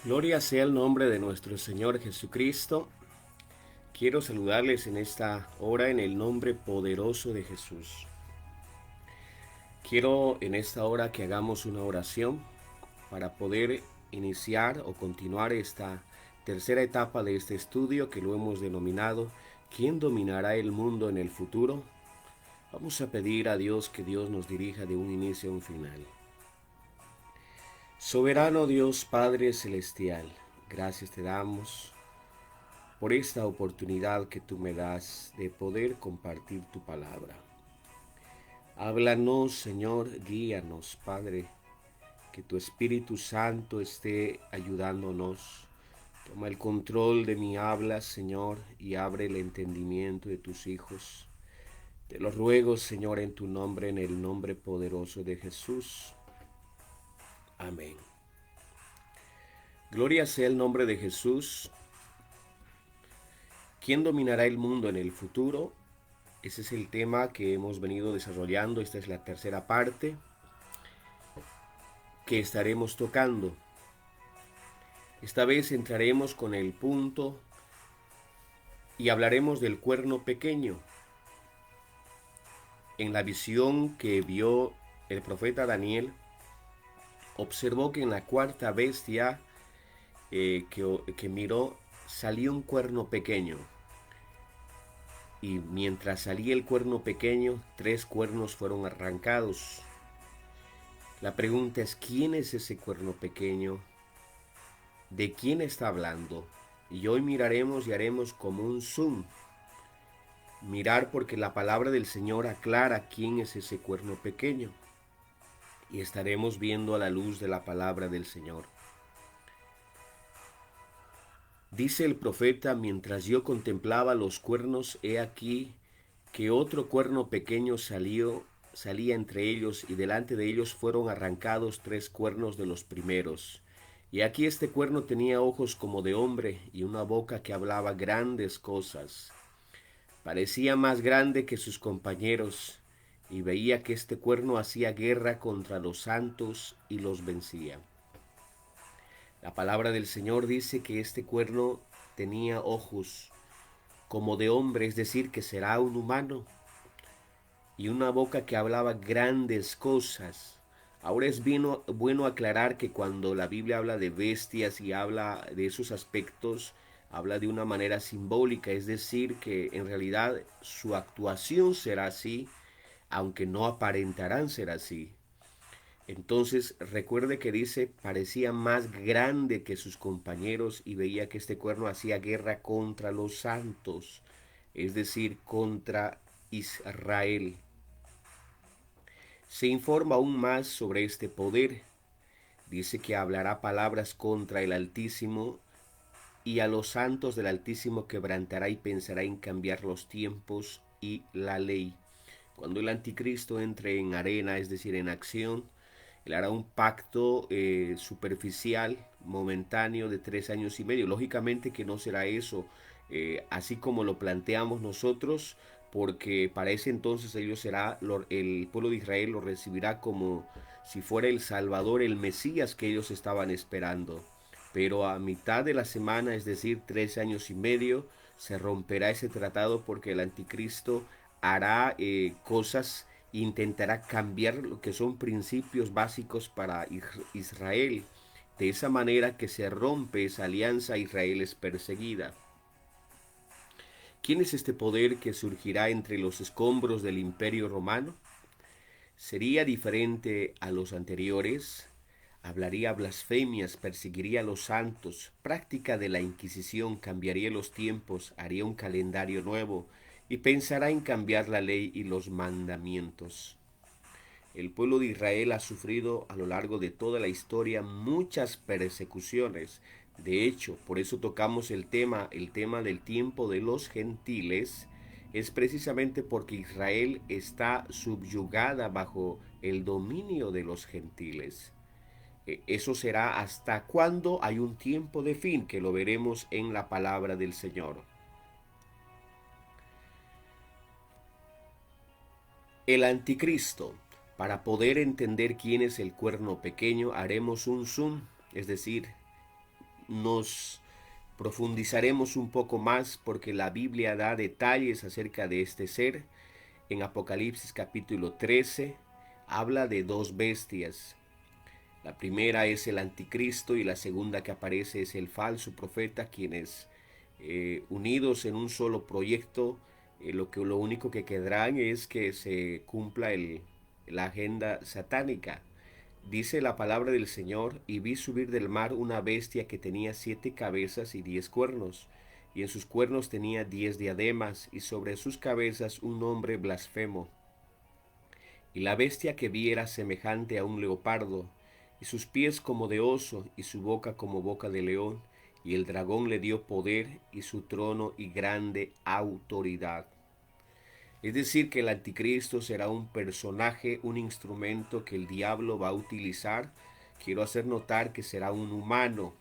Gloria sea el nombre de nuestro Señor Jesucristo. Quiero saludarles en esta hora en el nombre poderoso de Jesús. Quiero en esta hora que hagamos una oración para poder iniciar o continuar esta tercera etapa de este estudio que lo hemos denominado ¿Quién dominará el mundo en el futuro? Vamos a pedir a Dios que Dios nos dirija de un inicio a un final. Soberano Dios Padre Celestial, gracias te damos por esta oportunidad que tú me das de poder compartir tu palabra. Háblanos, Señor, guíanos, Padre, que tu Espíritu Santo esté ayudándonos. Toma el control de mi habla, Señor, y abre el entendimiento de tus hijos. Te lo ruego, Señor, en tu nombre, en el nombre poderoso de Jesús. Amén. Gloria sea el nombre de Jesús. ¿Quién dominará el mundo en el futuro? Ese es el tema que hemos venido desarrollando. Esta es la tercera parte que estaremos tocando. Esta vez entraremos con el punto y hablaremos del cuerno pequeño. En la visión que vio el profeta Daniel, observó que en la cuarta bestia que miró salió un cuerno pequeño. Y mientras salía el cuerno pequeño, 3 cuernos fueron arrancados. La pregunta es, ¿quién es ese cuerno pequeño? ¿De quién está hablando? Y hoy miraremos y haremos como un zoom. Mirar porque la palabra del Señor aclara quién es ese cuerno pequeño. Y estaremos viendo a la luz de la palabra del Señor. Dice el profeta, mientras yo contemplaba los cuernos, he aquí que otro cuerno pequeño salía entre ellos, y delante de ellos fueron arrancados 3 cuernos de los primeros. Y aquí este cuerno tenía ojos como de hombre y una boca que hablaba grandes cosas. Parecía más grande que sus compañeros, y veía que este cuerno hacía guerra contra los santos y los vencía. La palabra del Señor dice que este cuerno tenía ojos como de hombre, es decir, que será un humano, y una boca que hablaba grandes cosas. Ahora es bueno aclarar que cuando la Biblia habla de bestias y habla de esos aspectos, habla de una manera simbólica, es decir, que en realidad su actuación será así, aunque no aparentarán ser así. Entonces recuerde que dice, parecía más grande que sus compañeros y veía que este cuerno hacía guerra contra los santos, es decir, contra Israel. Se informa aún más sobre este poder. Dice que hablará palabras contra el Altísimo y a los santos del Altísimo quebrantará y pensará en cambiar los tiempos y la ley. Cuando el anticristo entre en arena, es decir, en acción, él hará un pacto superficial, momentáneo, de 3 años y medio. Lógicamente que no será eso, así como lo planteamos nosotros, porque para ese entonces el pueblo de Israel lo recibirá como si fuera el Salvador, el Mesías que ellos estaban esperando. Pero a mitad de la semana, es decir, 3 años y medio, se romperá ese tratado porque el anticristo hará cosas, intentará cambiar lo que son principios básicos para Israel. De esa manera que se rompe esa alianza, Israel es perseguida. ¿Quién es este poder que surgirá entre los escombros del Imperio Romano? Sería diferente a los anteriores, hablaría blasfemias, perseguiría a los santos, práctica de la Inquisición, cambiaría los tiempos, haría un calendario nuevo y pensará en cambiar la ley y los mandamientos. El pueblo de Israel ha sufrido a lo largo de toda la historia muchas persecuciones. De hecho, por eso tocamos el tema del tiempo de los gentiles, es precisamente porque Israel está subyugada bajo el dominio de los gentiles. Eso será hasta cuando hay un tiempo de fin, que lo veremos en la palabra del Señor. El anticristo. Para poder entender quién es el cuerno pequeño, haremos un zoom, es decir, nos profundizaremos un poco más porque la Biblia da detalles acerca de este ser. En Apocalipsis capítulo 13 habla de dos bestias. La primera es el anticristo y la segunda que aparece es el falso profeta, quienes unidos en un solo proyecto, lo único que quedarán es que se cumpla la agenda satánica. Dice la palabra del Señor: y vi subir del mar una bestia que tenía 7 cabezas y 10 cuernos, y en sus cuernos tenía 10 diademas, y sobre sus cabezas un nombre blasfemo. Y la bestia que vi era semejante a un leopardo, y sus pies como de oso, y su boca como boca de león, y el dragón le dio poder, y su trono y grande autoridad. Es decir, que el anticristo será un personaje, un instrumento que el diablo va a utilizar. Quiero hacer notar que será un humano,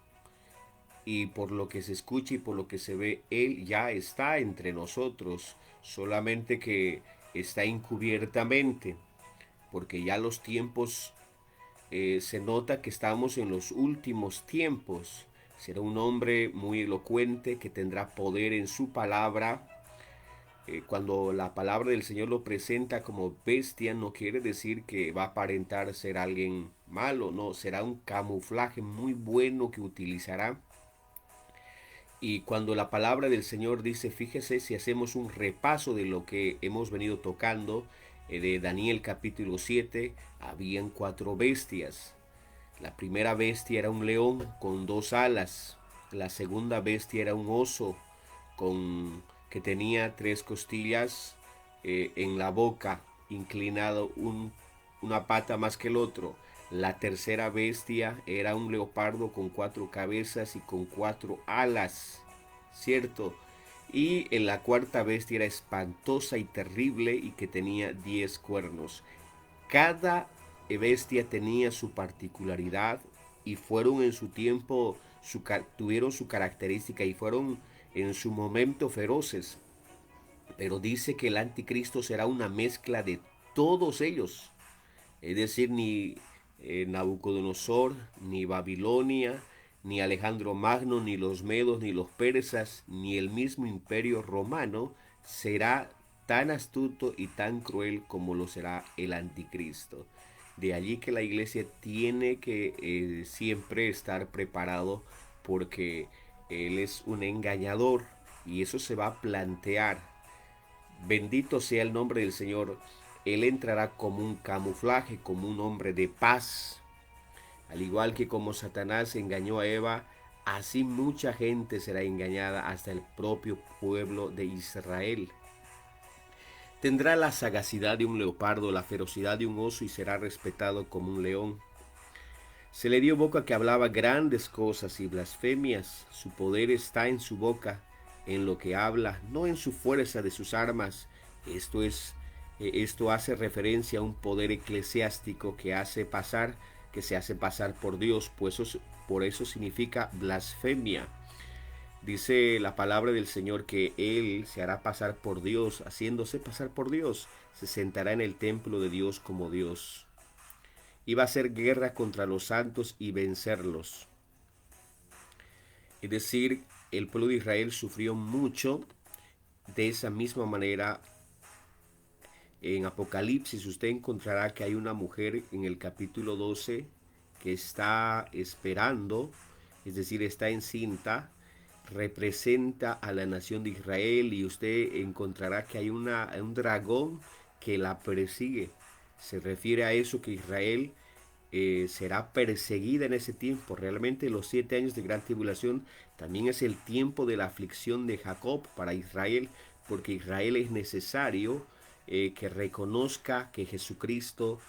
y por lo que se escucha y por lo que se ve, él ya está entre nosotros, solamente que está encubiertamente, porque ya los tiempos, se nota que estamos en los últimos tiempos. Será un hombre muy elocuente que tendrá poder en su palabra. Cuando la palabra del Señor lo presenta como bestia, no quiere decir que va a aparentar ser alguien malo, no, será un camuflaje muy bueno que utilizará. Y cuando la palabra del Señor dice, fíjese, si hacemos un repaso de lo que hemos venido tocando, de Daniel capítulo 7, habían 4 bestias. La primera bestia era un león con 2 alas. La segunda bestia era un oso que tenía 3 costillas en la boca, inclinado una pata más que el otro. La tercera bestia era un leopardo con 4 cabezas y con 4 alas, ¿cierto? Y en la cuarta bestia era espantosa y terrible y que tenía 10 cuernos. Cada bestia tenía su particularidad y fueron en su tiempo, tuvieron su característica y fueron en su momento feroces. Pero dice que el anticristo será una mezcla de todos ellos. Es decir, ni Nabucodonosor, ni Babilonia, ni Alejandro Magno, ni los medos, ni los persas, ni el mismo imperio romano será tan astuto y tan cruel como lo será el anticristo. De allí que la iglesia tiene que siempre estar preparado, porque él es un engañador y eso se va a plantear. Bendito sea el nombre del Señor. Él entrará como un camuflaje, como un hombre de paz. Al igual que como Satanás engañó a Eva, así mucha gente será engañada, hasta el propio pueblo de Israel. Tendrá la sagacidad de un leopardo, la ferocidad de un oso y será respetado como un león. Se le dio boca que hablaba grandes cosas y blasfemias. Su poder está en su boca, en lo que habla, no en su fuerza de sus armas. Esto hace referencia a un poder eclesiástico que se hace pasar por Dios, pues por eso significa blasfemia. Dice la palabra del Señor que Él se hará pasar por Dios, haciéndose pasar por Dios. Se sentará en el templo de Dios como Dios. Iba a hacer guerra contra los santos y vencerlos. Es decir, el pueblo de Israel sufrió mucho. De esa misma manera, en Apocalipsis usted encontrará que hay una mujer en el capítulo 12 que está esperando, es decir, está encinta, representa a la nación de Israel, y usted encontrará que hay un dragón que la persigue. Se refiere a eso, que Israel será perseguida en ese tiempo. Realmente los 7 años de gran tribulación también es el tiempo de la aflicción de Jacob para Israel, porque Israel es necesario que reconozca que Jesucristo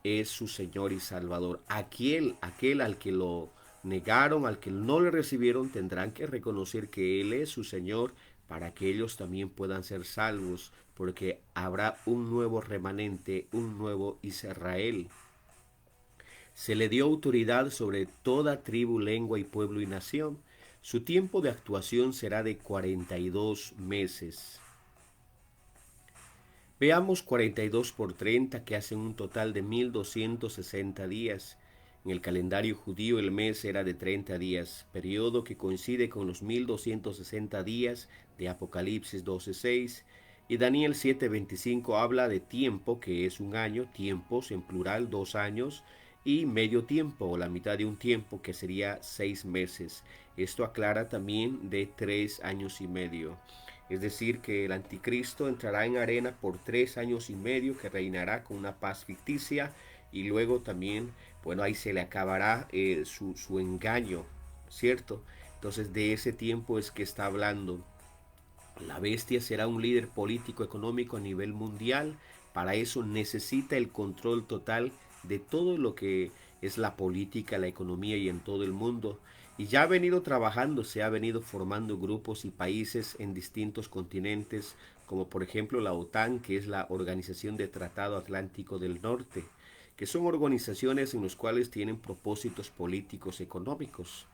es su Señor y Salvador. Aquel al que lo negaron, al que no le recibieron, tendrán que reconocer que Él es su Señor, para que ellos también puedan ser salvos, porque habrá un nuevo remanente, un nuevo Israel. Se le dio autoridad sobre toda tribu, lengua y pueblo y nación. Su tiempo de actuación será de 42 meses. Veamos 42 por 30, que hacen un total de 1260 días. En el calendario judío el mes era de 30 días, periodo que coincide con los 1260 días de Apocalipsis 12:6, y Daniel 7:25 habla de tiempo, que es un año, tiempos en plural, 2 años, y medio tiempo, o la mitad de un tiempo, que sería 6 meses. Esto aclara también de 3 años y medio. Es decir, que el anticristo entrará en arena por 3 años y medio, que reinará con una paz ficticia, y luego también, bueno, ahí se le acabará su engaño, ¿cierto? Entonces de ese tiempo es que está hablando. La bestia será un líder político económico a nivel mundial. Para eso necesita el control total de todo lo que es la política, la economía y en todo el mundo. Y ya ha venido trabajando, se ha venido formando grupos y países en distintos continentes, como por ejemplo la OTAN, que es la Organización de Tratado Atlántico del Norte, que son organizaciones en las cuales tienen propósitos políticos económicos.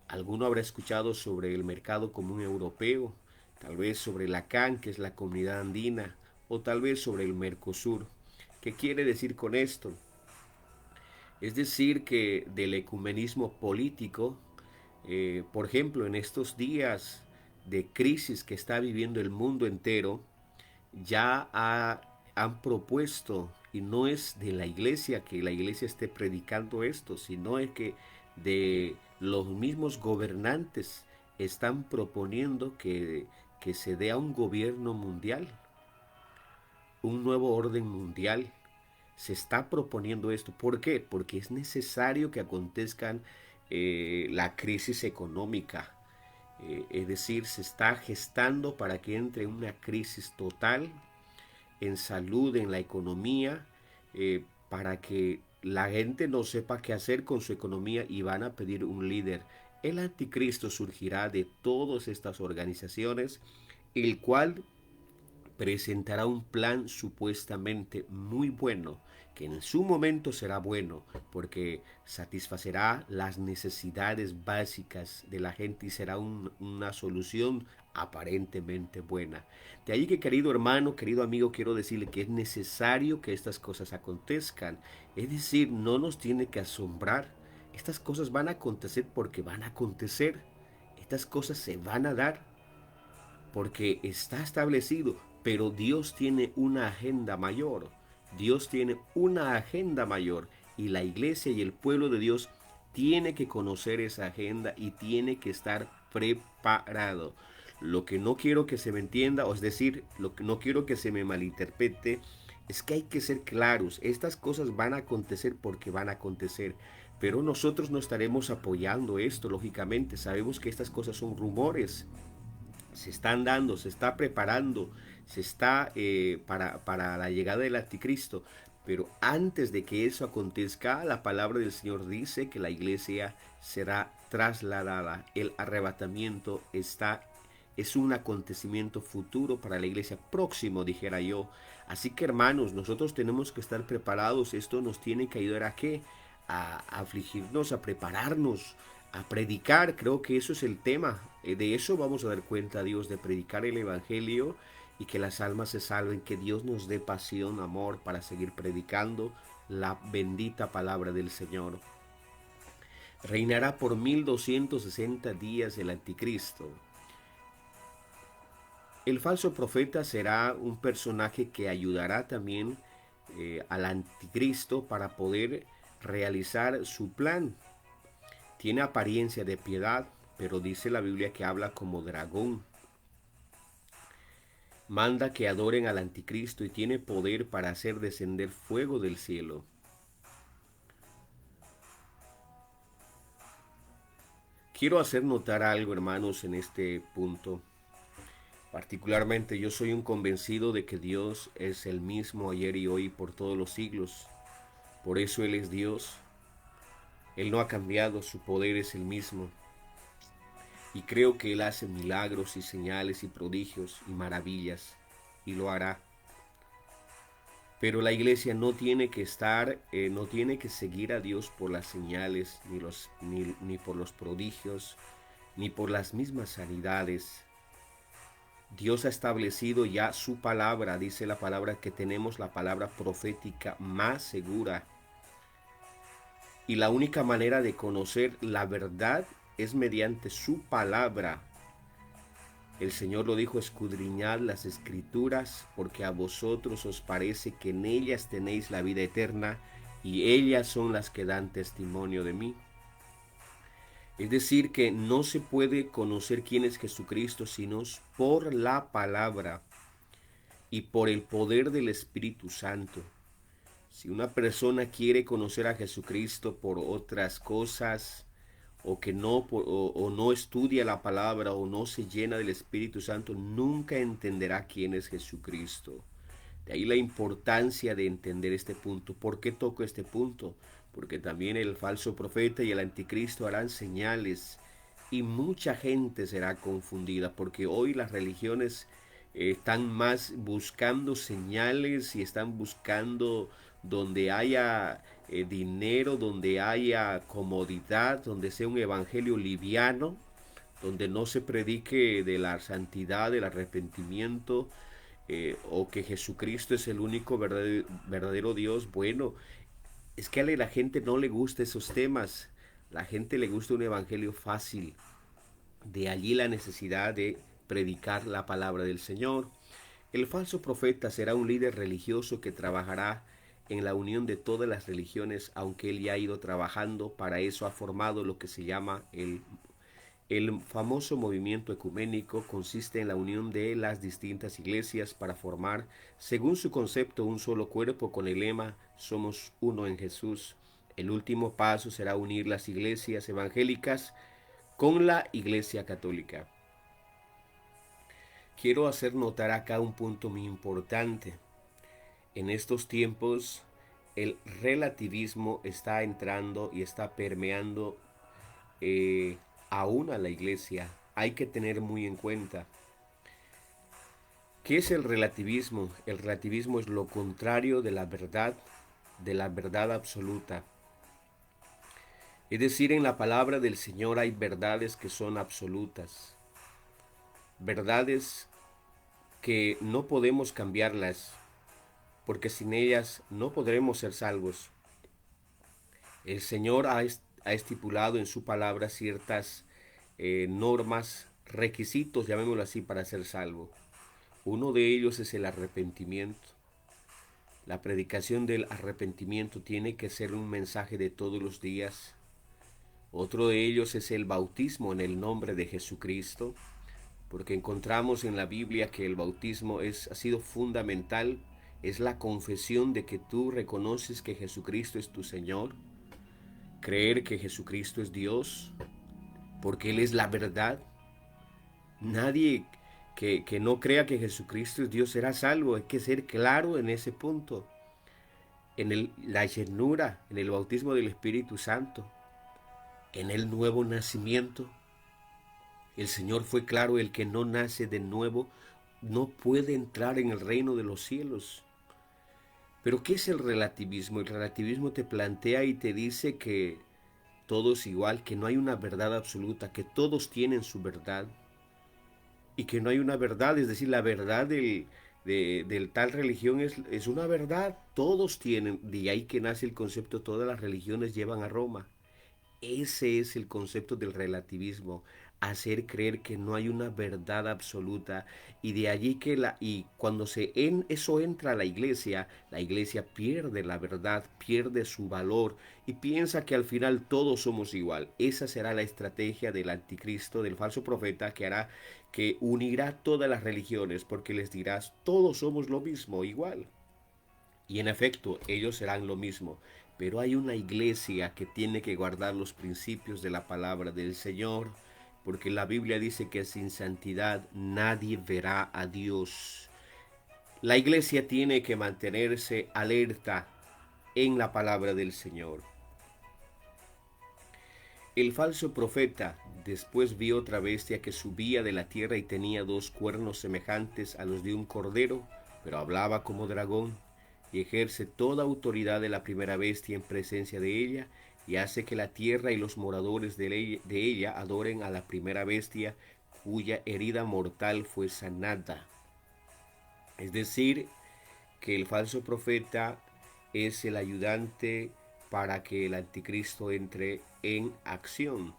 Alguno habrá escuchado sobre el mercado común europeo, tal vez sobre la CAN, que es la comunidad andina, o tal vez sobre el Mercosur. ¿Qué quiere decir con esto? Es decir, que del ecumenismo político, por ejemplo, en estos días de crisis que está viviendo el mundo entero, han propuesto, y no es de la iglesia que la iglesia esté predicando esto, sino es que de los mismos gobernantes están proponiendo que se dé a un gobierno mundial, un nuevo orden mundial. Se está proponiendo esto. ¿Por qué? Porque es necesario que acontezcan la crisis económica. Es decir, se está gestando para que entre una crisis total en salud, en la economía, para que la gente no sepa qué hacer con su economía y van a pedir un líder. El anticristo surgirá de todas estas organizaciones, el cual presentará un plan supuestamente muy bueno, que en su momento será bueno, porque satisfacerá las necesidades básicas de la gente y será una solución aparentemente buena. De ahí que, querido hermano, querido amigo, quiero decirle que es necesario que estas cosas acontezcan. Es decir, no nos tiene que asombrar. Estas cosas van a acontecer porque van a acontecer. Estas cosas se van a dar porque está establecido, pero Dios tiene una agenda mayor. Dios tiene una agenda mayor y la iglesia y el pueblo de Dios tiene que conocer esa agenda y tiene que estar preparado. Lo que no quiero que se me entienda, o es decir, lo que no quiero que se me malinterprete, es que hay que ser claros. Estas cosas van a acontecer porque van a acontecer. Pero nosotros no estaremos apoyando esto, lógicamente. Sabemos que estas cosas son rumores, se están dando, se está preparando, se está para la llegada del anticristo. Pero antes de que eso acontezca, la palabra del Señor dice que la iglesia será trasladada. El arrebatamiento es un acontecimiento futuro para la iglesia, próximo, dijera yo. Así que, hermanos, nosotros tenemos que estar preparados. Esto nos tiene que ayudar a qué, a afligirnos, a prepararnos, a predicar. Creo que eso es el tema. De eso vamos a dar cuenta a Dios, de predicar el evangelio y que las almas se salven, que Dios nos dé pasión, amor para seguir predicando la bendita palabra del Señor. Reinará por 1260 días el anticristo. El falso profeta será un personaje que ayudará también al anticristo para poder realizar su plan. Tiene apariencia de piedad, pero dice la Biblia que habla como dragón. Manda que adoren al anticristo y tiene poder para hacer descender fuego del cielo. Quiero hacer notar algo, hermanos, en este punto. Particularmente yo soy un convencido de que Dios es el mismo ayer y hoy por todos los siglos. Por eso Él es Dios. Él no ha cambiado, su poder es el mismo. Y creo que Él hace milagros y señales y prodigios y maravillas, y lo hará. Pero la iglesia no tiene que no tiene que seguir a Dios por las señales, ni por los prodigios, ni por las mismas sanidades. Dios ha establecido ya su palabra, dice la palabra que tenemos la palabra profética más segura. Y la única manera de conocer la verdad es mediante su palabra. El Señor lo dijo: escudriñad las escrituras, porque a vosotros os parece que en ellas tenéis la vida eterna, y ellas son las que dan testimonio de mí. Es decir, que no se puede conocer quién es Jesucristo sino por la palabra y por el poder del Espíritu Santo. Si una persona quiere conocer a Jesucristo por otras cosas, o que o no estudia la palabra, o no se llena del Espíritu Santo, nunca entenderá quién es Jesucristo. De ahí la importancia de entender este punto. ¿Por qué toco este punto? Porque también el falso profeta y el anticristo harán señales y mucha gente será confundida, porque hoy las religiones están más buscando señales y están buscando donde haya dinero, donde haya comodidad, donde sea un evangelio liviano, donde no se predique de la santidad, del arrepentimiento, o que Jesucristo es el único verdadero Dios. Bueno, es que a la gente no le gusta esos temas. La gente le gusta un evangelio fácil. De allí la necesidad de predicar la palabra del Señor. El falso profeta será un líder religioso que trabajará en la unión de todas las religiones, aunque él ya ha ido trabajando. Para eso ha formado lo que se llama el famoso movimiento ecuménico. Consiste en la unión de las distintas iglesias para formar, según su concepto, un solo cuerpo con el lema "Somos uno en Jesús". El último paso será unir las iglesias evangélicas con la Iglesia Católica. Quiero hacer notar acá un punto muy importante. En estos tiempos el relativismo está entrando y está permeando aún a la iglesia. Hay que tener muy en cuenta. ¿Qué es el relativismo? El relativismo es lo contrario de la verdad absoluta. Es decir, en la palabra del Señor hay verdades que son absolutas, verdades que no podemos cambiarlas, porque sin ellas no podremos ser salvos. El Señor ha estipulado en su palabra ciertas normas, requisitos, llamémoslo así, para ser salvo. Uno de ellos es el arrepentimiento. La predicación del arrepentimiento tiene que ser un mensaje de todos los días. Otro de ellos es el bautismo en el nombre de Jesucristo, porque encontramos en la Biblia que el bautismo ha sido fundamental. Es la confesión de que tú reconoces que Jesucristo es tu Señor, creer que Jesucristo es Dios, porque Él es la verdad. Nadie que no crea que Jesucristo es Dios será salvo. Hay que ser claro en ese punto. En la llenura, en el bautismo del Espíritu Santo, en el nuevo nacimiento. El Señor fue claro: el que no nace de nuevo no puede entrar en el reino de los cielos. Pero ¿qué es el relativismo? El relativismo te plantea y te dice que todo es igual, que no hay una verdad absoluta, que todos tienen su verdad y que no hay una verdad, es decir, la verdad del tal religión es una verdad, todos tienen. De ahí que nace el concepto: todas las religiones llevan a Roma. Ese es el concepto del relativismo, hacer creer que no hay una verdad absoluta, y de allí que cuando eso entra a la iglesia pierde la verdad, pierde su valor y piensa que al final todos somos igual. Esa será la estrategia del anticristo, del falso profeta, que hará que unirá todas las religiones, porque les dirás: todos somos lo mismo, igual. Y en efecto, ellos serán lo mismo. Pero hay una iglesia que tiene que guardar los principios de la palabra del Señor, porque la Biblia dice que sin santidad nadie verá a Dios. La iglesia tiene que mantenerse alerta en la palabra del Señor. El falso profeta después vio otra bestia que subía de la tierra y tenía dos cuernos semejantes a los de un cordero, pero hablaba como dragón, y ejerce toda autoridad de la primera bestia en presencia de ella, y hace que la tierra y los moradores de ella adoren a la primera bestia, cuya herida mortal fue sanada. Es decir, que el falso profeta es el ayudante para que el anticristo entre en acción.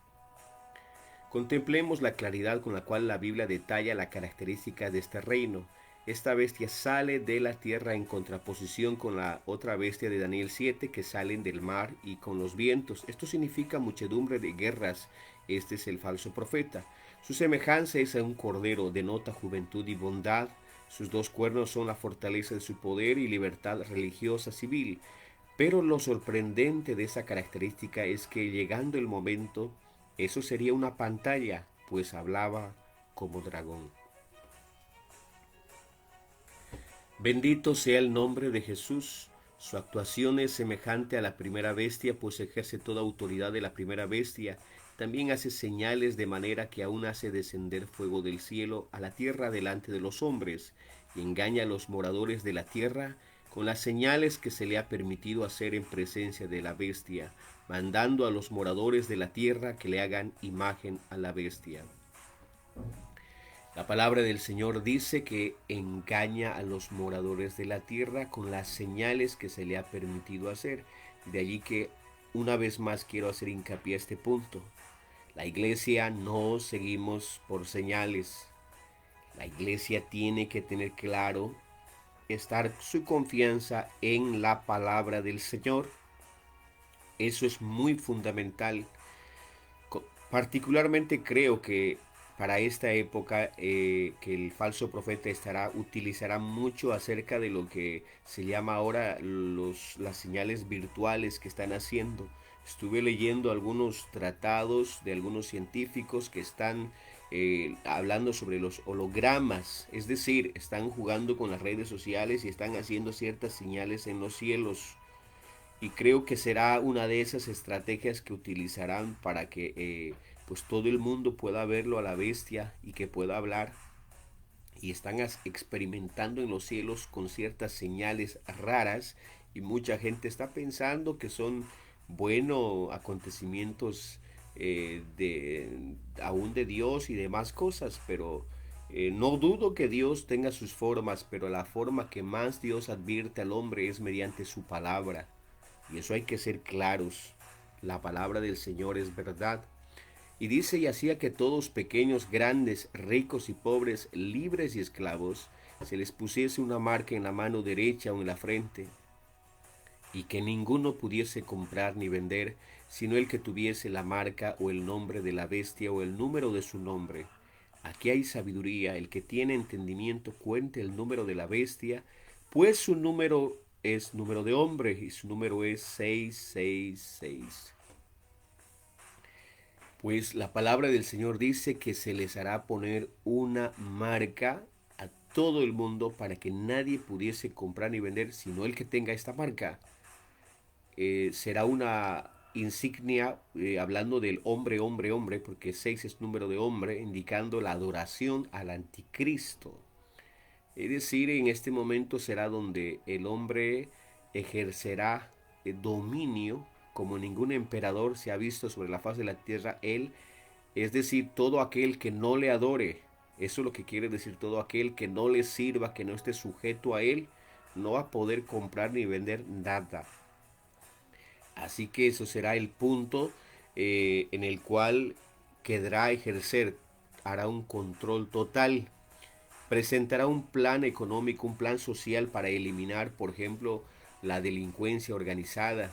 Contemplemos la claridad con la cual la Biblia detalla la característica de este reino. Esta bestia sale de la tierra en contraposición con la otra bestia de Daniel 7 que salen del mar y con los vientos. Esto significa muchedumbre de guerras. Este es el falso profeta. Su semejanza es a un cordero, denota juventud y bondad. Sus dos cuernos son la fortaleza de su poder y libertad religiosa civil. Pero lo sorprendente de esa característica es que llegando el momento, eso sería una pantalla, pues hablaba como dragón. Bendito sea el nombre de Jesús. Su actuación es semejante a la primera bestia, pues ejerce toda autoridad de la primera bestia. También hace señales de manera que aún hace descender fuego del cielo a la tierra delante de los hombres, y engaña a los moradores de la tierra con las señales que se le ha permitido hacer en presencia de la bestia, mandando a los moradores de la tierra que le hagan imagen a la bestia. La palabra del Señor dice que engaña a los moradores de la tierra con las señales que se le ha permitido hacer. De allí que una vez más quiero hacer hincapié a este punto. La iglesia no seguimos por señales. La iglesia tiene que tener claro, estar su confianza en la palabra del Señor. Eso es muy fundamental. Particularmente creo que para esta época que el falso profeta utilizará mucho acerca de lo que se llama ahora las señales virtuales que están haciendo. Estuve leyendo algunos tratados de algunos científicos que están hablando sobre los hologramas, es decir, están jugando con las redes sociales y están haciendo ciertas señales en los cielos. Y creo que será una de esas estrategias que utilizarán para que pues todo el mundo pueda verlo a la bestia y que pueda hablar. Y están experimentando en los cielos con ciertas señales raras y mucha gente está pensando que son buenos acontecimientos aún de Dios y demás cosas, pero no dudo que Dios tenga sus formas, pero la forma que más Dios advierte al hombre es mediante su palabra. Y eso hay que ser claros. La palabra del Señor es verdad. Y dice y hacía que todos, pequeños, grandes, ricos y pobres, libres y esclavos, se les pusiese una marca en la mano derecha o en la frente, y que ninguno pudiese comprar ni vender, sino el que tuviese la marca o el nombre de la bestia o el número de su nombre. Aquí hay sabiduría. El que tiene entendimiento cuente el número de la bestia, pues su número es número de hombre y su número es 666. Pues la palabra del Señor dice que se les hará poner una marca a todo el mundo para que nadie pudiese comprar ni vender sino el que tenga esta marca. Será una insignia, hablando del hombre, hombre, hombre, porque 6 es número de hombre, indicando la adoración al anticristo. Es decir, en este momento será donde el hombre ejercerá dominio como ningún emperador se ha visto sobre la faz de la tierra. Él, es decir, todo aquel que no le adore, eso es lo que quiere decir, todo aquel que no le sirva, que no esté sujeto a él, no va a poder comprar ni vender nada. Así que eso será el punto en el cual quedará ejercer, hará un control total. Presentará un plan económico, un plan social para eliminar, por ejemplo, la delincuencia organizada.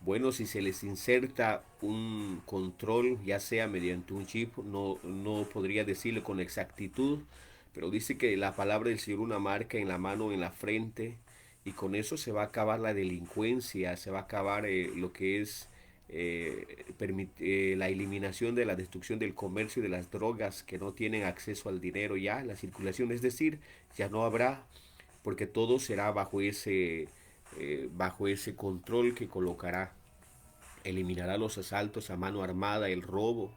Bueno, si se les inserta un control, ya sea mediante un chip, no podría decirlo con exactitud, pero dice que la palabra del Señor una marca en la mano o en la frente, y con eso se va a acabar la delincuencia, se va a acabar lo que es la eliminación de la destrucción del comercio y de las drogas que no tienen acceso al dinero ya, la circulación, es decir, ya no habrá, porque todo será bajo ese control que colocará. Eliminará los asaltos a mano armada, el robo.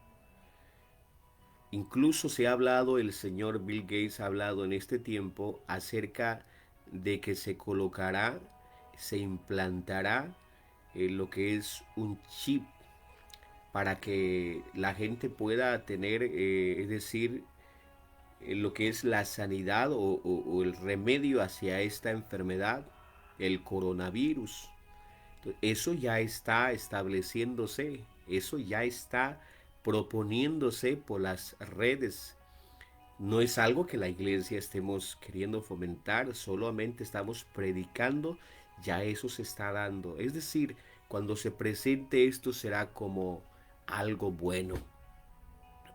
Incluso se ha hablado, el señor Bill Gates ha hablado en este tiempo acerca de que se colocará, se implantará lo que es un chip para que la gente pueda tener, es decir, lo que es la sanidad o el remedio hacia esta enfermedad, el coronavirus. Eso ya está estableciéndose, eso ya está proponiéndose por las redes. No es algo que la iglesia estemos queriendo fomentar, solamente estamos predicando, ya eso se está dando. Es decir, cuando se presente esto será como algo bueno.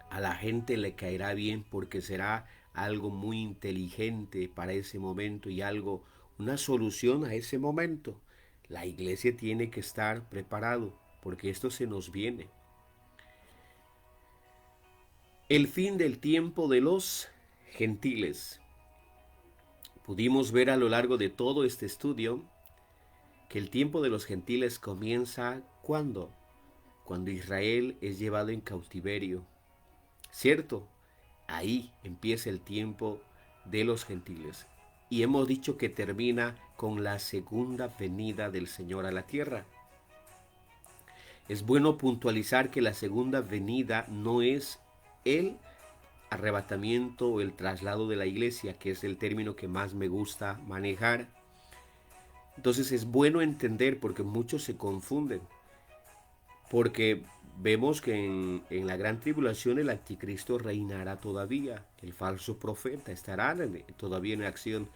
A la gente le caerá bien porque será algo muy inteligente para ese momento y algo, una solución a ese momento. La iglesia tiene que estar preparado porque esto se nos viene. El fin del tiempo de los gentiles. Pudimos ver a lo largo de todo este estudio que el tiempo de los gentiles comienza ¿cuándo? Cuando Israel es llevado en cautiverio. ¿Cierto? Ahí empieza el tiempo de los gentiles. Y hemos dicho que termina con la segunda venida del Señor a la tierra. Es bueno puntualizar que la segunda venida no es el arrebatamiento o el traslado de la iglesia, que es el término que más me gusta manejar. Entonces es bueno entender porque muchos se confunden. Porque vemos que en la gran tribulación el anticristo reinará todavía. El falso profeta estará todavía en acción.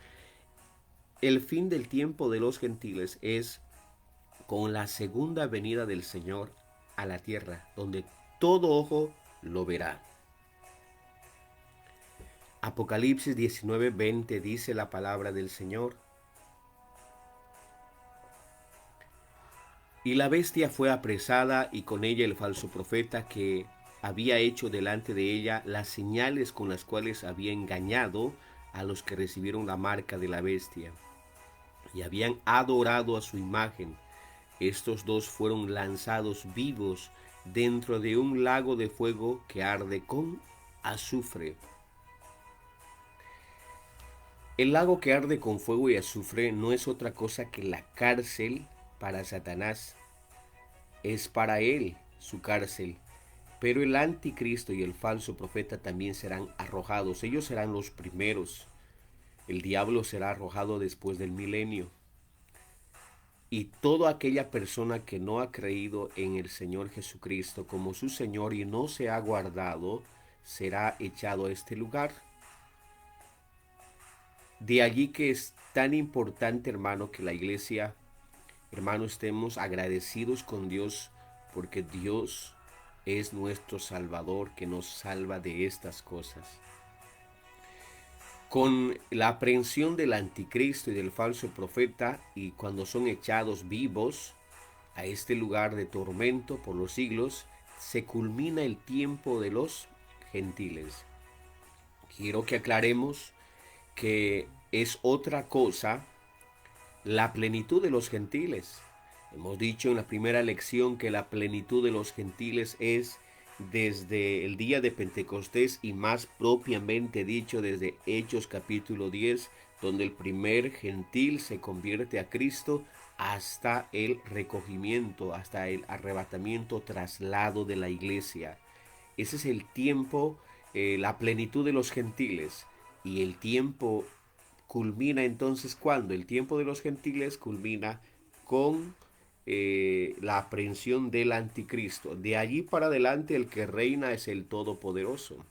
El fin del tiempo de los gentiles es con la segunda venida del Señor a la tierra, donde todo ojo lo verá. Apocalipsis 19:20 dice la palabra del Señor. Y la bestia fue apresada y con ella el falso profeta que había hecho delante de ella las señales con las cuales había engañado a los que recibieron la marca de la bestia y habían adorado a su imagen. Estos dos fueron lanzados vivos dentro de un lago de fuego que arde con azufre. El lago que arde con fuego y azufre no es otra cosa que la cárcel para Satanás. Es para él su cárcel. Pero el anticristo y el falso profeta también serán arrojados. Ellos serán los primeros. El diablo será arrojado después del milenio. Y toda aquella persona que no ha creído en el Señor Jesucristo como su Señor y no se ha guardado, será echado a este lugar. De allí que es tan importante, hermano, que la iglesia, hermano, estemos agradecidos con Dios porque Dios es nuestro Salvador que nos salva de estas cosas. Con la aprehensión del anticristo y del falso profeta y cuando son echados vivos a este lugar de tormento por los siglos, se culmina el tiempo de los gentiles. Quiero que aclaremos que es otra cosa la plenitud de los gentiles. Hemos dicho en la primera lección que la plenitud de los gentiles es desde el día de Pentecostés y más propiamente dicho desde Hechos capítulo 10, donde el primer gentil se convierte a Cristo hasta el recogimiento, hasta el arrebatamiento, traslado de la iglesia. Ese es el tiempo, la plenitud de los gentiles. Y el tiempo culmina entonces cuando el tiempo de los gentiles culmina con la aprehensión del anticristo. De allí para adelante el que reina es el Todopoderoso.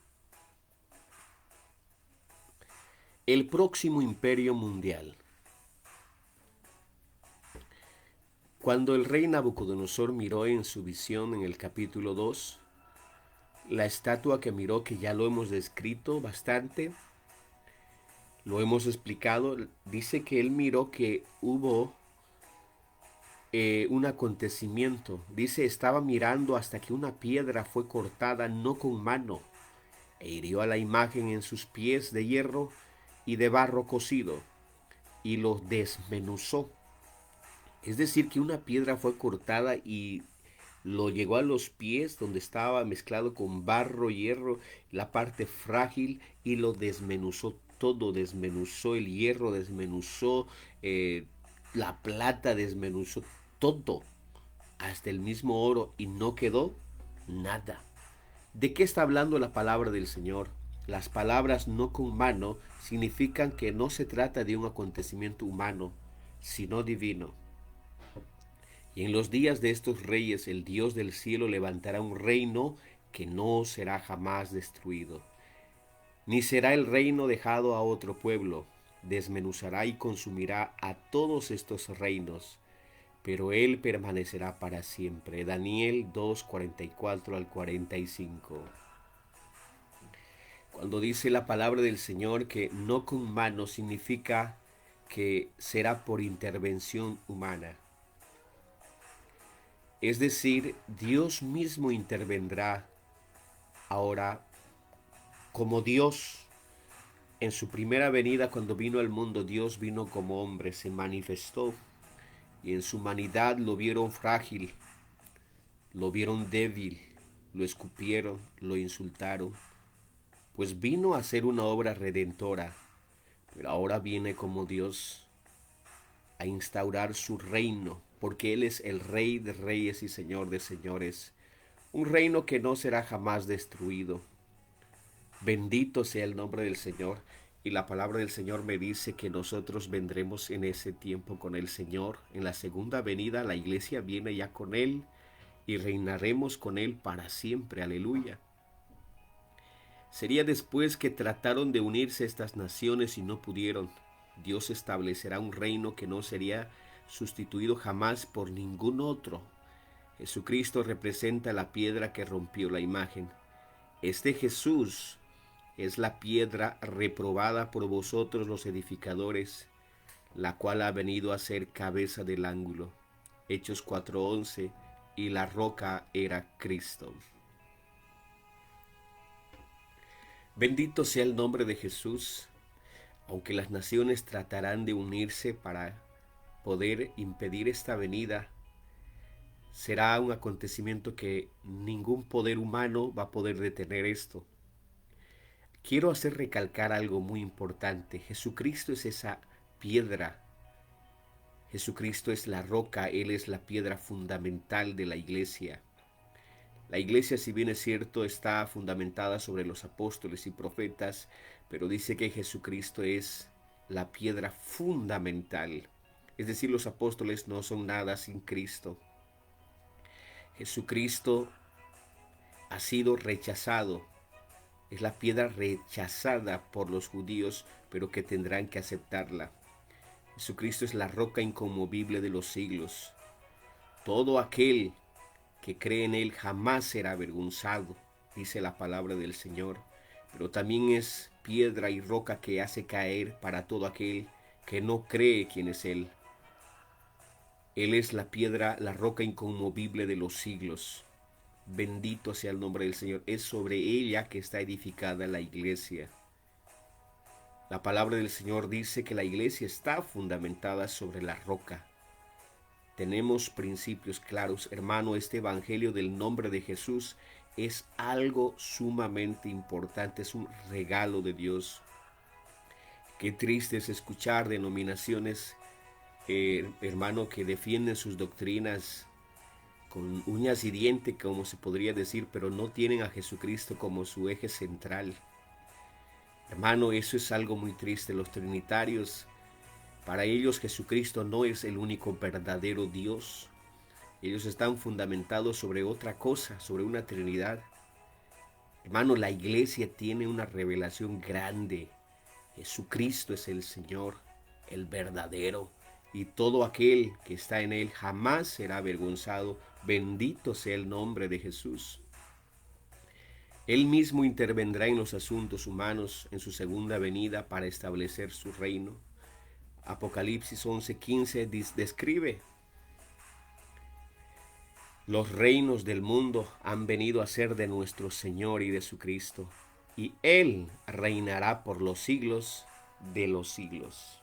El próximo imperio mundial. Cuando el rey Nabucodonosor miró en su visión en el capítulo 2, la estatua que miró, que ya lo hemos descrito bastante, lo hemos explicado, dice que él miró que hubo un acontecimiento. Dice, estaba mirando hasta que una piedra fue cortada no con mano e hirió a la imagen en sus pies de hierro y de barro cocido y los desmenuzó. Es decir, que una piedra fue cortada y lo llegó a los pies donde estaba mezclado con barro, hierro, la parte frágil y lo desmenuzó todo, desmenuzó el hierro, desmenuzó la plata, desmenuzó todo, hasta el mismo oro y no quedó nada. ¿De qué está hablando la palabra del Señor? Las palabras no con mano significan que no se trata de un acontecimiento humano, sino divino. Y en los días de estos reyes el Dios del cielo levantará un reino que no será jamás destruido, ni será el reino dejado a otro pueblo. Desmenuzará y consumirá a todos estos reinos, pero él permanecerá para siempre. Daniel 2:44 al 45. Cuando dice la palabra del Señor que no con mano, significa que será por intervención humana. Es decir, Dios mismo intervendrá. Ahora, como Dios, en su primera venida cuando vino al mundo, Dios vino como hombre, se manifestó, y en su humanidad lo vieron frágil, lo vieron débil, lo escupieron, lo insultaron, pues vino a hacer una obra redentora, pero ahora viene como Dios a instaurar su reino, porque Él es el Rey de reyes y Señor de señores, un reino que no será jamás destruido. Bendito sea el nombre del Señor. Y la palabra del Señor me dice que nosotros vendremos en ese tiempo con el Señor. En la segunda venida la iglesia viene ya con Él y reinaremos con Él para siempre. Aleluya. Sería después que trataron de unirse estas naciones y no pudieron. Dios establecerá un reino que no sería sustituido jamás por ningún otro. Jesucristo representa la piedra que rompió la imagen. Este Jesús es la piedra reprobada por vosotros los edificadores, la cual ha venido a ser cabeza del ángulo. Hechos 4:11, y la roca era Cristo. Bendito sea el nombre de Jesús. Aunque las naciones tratarán de unirse para poder impedir esta venida, será un acontecimiento que ningún poder humano va a poder detener esto. Quiero hacer recalcar algo muy importante. Jesucristo es esa piedra. Jesucristo es la roca. Él es la piedra fundamental de la iglesia. La iglesia, si bien es cierto, está fundamentada sobre los apóstoles y profetas, pero dice que Jesucristo es la piedra fundamental. Es decir, los apóstoles no son nada sin Cristo. Jesucristo ha sido rechazado. Es la piedra rechazada por los judíos, pero que tendrán que aceptarla. Jesucristo es la roca inconmovible de los siglos. Todo aquel que cree en Él jamás será avergonzado, dice la palabra del Señor. Pero también es piedra y roca que hace caer para todo aquel que no cree quién es Él. Él es la piedra, la roca inconmovible de los siglos. Bendito sea el nombre del Señor. Es sobre ella que está edificada la iglesia. La palabra del Señor dice que la iglesia está fundamentada sobre la roca. Tenemos principios claros, hermano. Este evangelio del nombre de Jesús es algo sumamente importante, es un regalo de Dios. Qué triste es escuchar denominaciones, hermano, que defienden sus doctrinas con uñas y dientes, como se podría decir, pero no tienen a Jesucristo como su eje central. Hermano, eso es algo muy triste. Los trinitarios, para ellos Jesucristo no es el único verdadero Dios. Ellos están fundamentados sobre otra cosa, sobre una Trinidad. Hermano, la iglesia tiene una revelación grande. Jesucristo es el Señor, el verdadero, y todo aquel que está en Él jamás será avergonzado. Bendito sea el nombre de Jesús. Él mismo intervendrá en los asuntos humanos en su segunda venida para establecer su reino. Apocalipsis 11:15 describe: los reinos del mundo han venido a ser de nuestro Señor y de su Cristo, y Él reinará por los siglos de los siglos.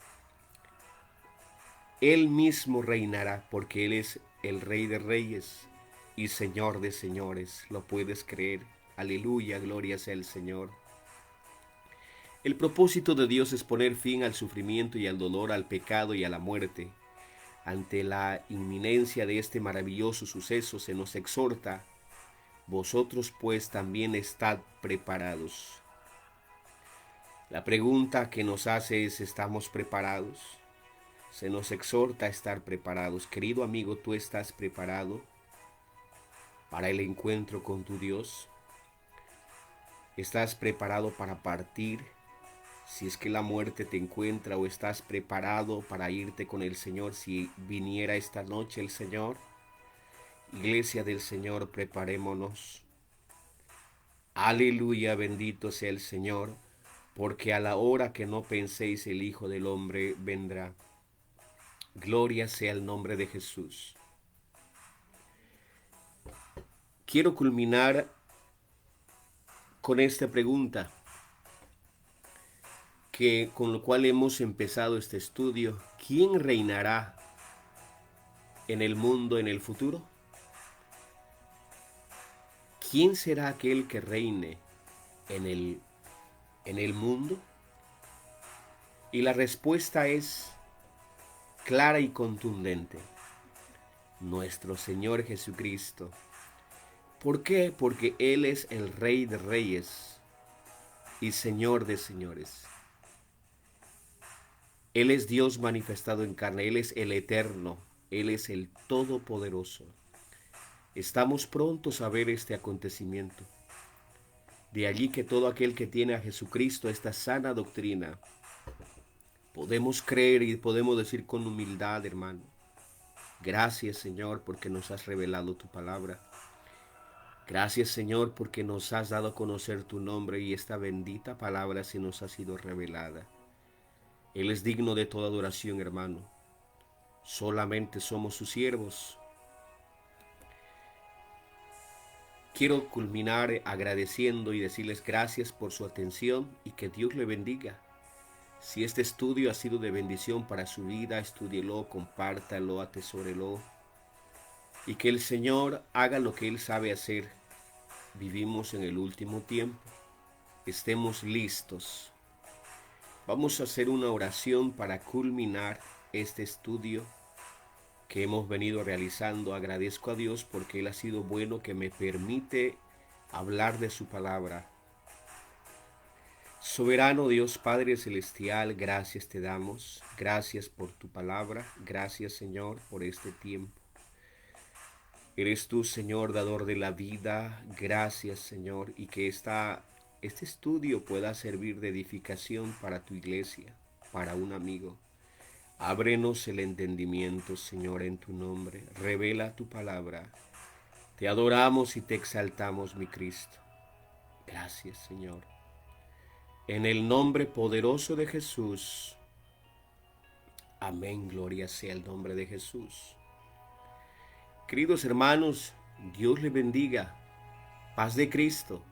Él mismo reinará porque Él es el Rey de reyes y Señor de señores. ¿Lo puedes creer? Aleluya, gloria sea el Señor. El propósito de Dios es poner fin al sufrimiento y al dolor, al pecado y a la muerte. Ante la inminencia de este maravilloso suceso se nos exhorta: vosotros pues también estad preparados. La pregunta que nos hace es: ¿estamos preparados? se nos exhorta a estar preparados. Querido amigo, ¿tú estás preparado para el encuentro con tu Dios? ¿Estás preparado para partir si es que la muerte te encuentra, o estás preparado para irte con el Señor si viniera esta noche el Señor? Iglesia del Señor, preparémonos. Aleluya, bendito sea el Señor, porque a la hora que no penséis el Hijo del Hombre vendrá. Gloria sea el nombre de Jesús. Quiero culminar con esta pregunta, con lo cual hemos empezado este estudio. ¿Quién reinará en el mundo en el futuro? ¿Quién será aquel que reine en el mundo? Y la respuesta es clara y contundente: nuestro Señor Jesucristo. ¿Por qué? Porque Él es el Rey de Reyes y Señor de Señores. Él es Dios manifestado en carne, Él es el Eterno, Él es el Todopoderoso. Estamos prontos a ver este acontecimiento. De allí que todo aquel que tiene a Jesucristo, esta sana doctrina, podemos creer y podemos decir con humildad: hermano, gracias, Señor, porque nos has revelado tu palabra. Gracias, Señor, porque nos has dado a conocer tu nombre y esta bendita palabra se nos ha sido revelada. Él es digno de toda adoración, hermano. Solamente somos sus siervos. Quiero culminar agradeciendo y decirles gracias por su atención y que Dios le bendiga. Si este estudio ha sido de bendición para su vida, estúdielo, compártalo, atesórelo, y que el Señor haga lo que Él sabe hacer. Vivimos en el último tiempo. Estemos listos. Vamos a hacer una oración para culminar este estudio que hemos venido realizando. Agradezco a Dios porque Él ha sido bueno, que me permite hablar de su palabra. Soberano Dios Padre Celestial, gracias te damos. Gracias por tu palabra. Gracias, Señor, por este tiempo. Eres tú, Señor, dador de la vida. Gracias, Señor, y que este estudio pueda servir de edificación para tu iglesia, para un amigo. Ábrenos el entendimiento, Señor, en tu nombre. Revela tu palabra. Te adoramos y te exaltamos, mi Cristo. Gracias, Señor. En el nombre poderoso de Jesús. Amén. Gloria sea el nombre de Jesús. Queridos hermanos, Dios les bendiga. Paz de Cristo.